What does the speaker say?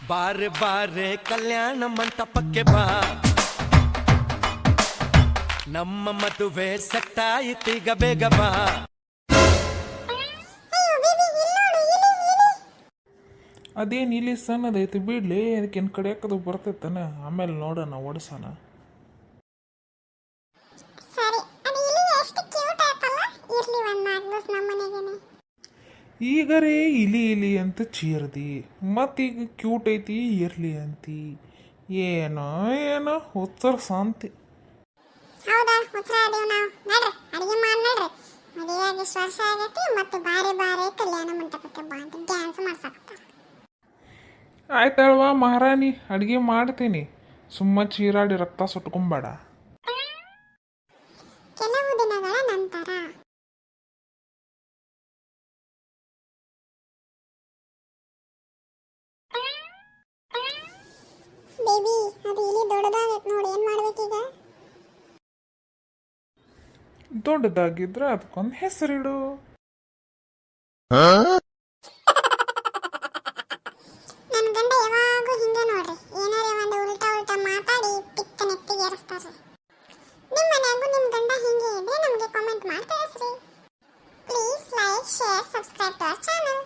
ಬಾರೆ ಬಾರೆ ಕಲ್ಯಾಣ ಮಂಟಪಕ್ಕೆ ಬಾ, ನಮ್ಮ ಮದುವೆ ಸೆಟ್ಟಾಯಿತೀಗ ಬೇಗ ಬಾ. ಅದೇನು ಇಲ್ಲಿ ಸಣ್ಣದೈತಿ ಬಿಡ್ಲಿ, ಅದಕ್ಕೇನು ಕಡಿಯಾಕದು ಬರ್ತೈತನ, ಆಮೇಲೆ ನೋಡೋಣ ಓಡಿಸೋಣ. ಈಗರೇ ಇಲಿ ಇಲಿ ಅಂತ ಚೀರ್ದಿ, ಮತ್ತೀಗ ಕ್ಯೂಟ್ ಐತಿ ಇರ್ಲಿ ಅಂತಿ. ಏನೋ ಏನೋ ಉತ್ತರ ಶಾಂತಿ. ಹೌದಾ, ಉತ್ತರ ಆದೇವ್ ನಾವು. ನಡ್ರಿ ಅಡಿಗೆ ಮಾಡಿ ನಡ್ರಿ. ಮದುವೆಯಾಗಿ ವರ್ಷ ಆಗೈತಿ, ಮತ್ತೆ ಬಾರೆ ಬಾರೆ ಕಲ್ಯಾಣ ಮಂಟಪಕ್ಕೆ ಬಾ ಅಂತ ಡ್ಯಾನ್ಸ್ ಮಾಡ್ಸಾಕತ್ತಾರ. ಆಯ್ತಲ್ವಾ ಮಹಾರಾಣಿ, ಅಡುಗೆ ಮಾಡ್ತೀನಿ, ಸುಮ್ಮ ಚೀರಾಡಿ ರಕ್ತ ಸುಟ್ಕೊಂಬೇಡ. ಕೆಲವು ದಿನಗಳ ನಂತರ. ಬೇಬಿ, ಅದು ಇಲಿ ದೊಡ್ಡದಾಗೈತೆ ನೋಡಿ, ಏನ್ ಮಾಡ್ಬೇಕೀಗ? ದೊಡ್ಡದಾಗಿದ್ರೆ ಅದಕ್ಕೊಂದು ಹೆಸರಿಡು. ನನ್ನ ಗಂಡ ಯಾವಾಗೂ ಹಿಂಗೆ ನೋಡ್ರಿ, ಏನಾರೇ ಒಂದು ಉಲ್ಟಾ ಉಲ್ಟಾ ಮಾತಾಡಿ ಪಿತ್ತ ನೆತ್ತಿಗೆ ಏರಿಸ್ತಾರ್ರಿ. ನಿಮ್ಮ ಮನ್ಯಾಗೂ ನಿಮ್ಮ ಗಂಡ ಹಿಂಗೆ ಇದ್ರೆ ನಮಗೆ ಕಾಮೆಂಟ್ ಮಾಡಿ ತಿಳಿಸ್ರಿ. Please like, share, subscribe to our channel.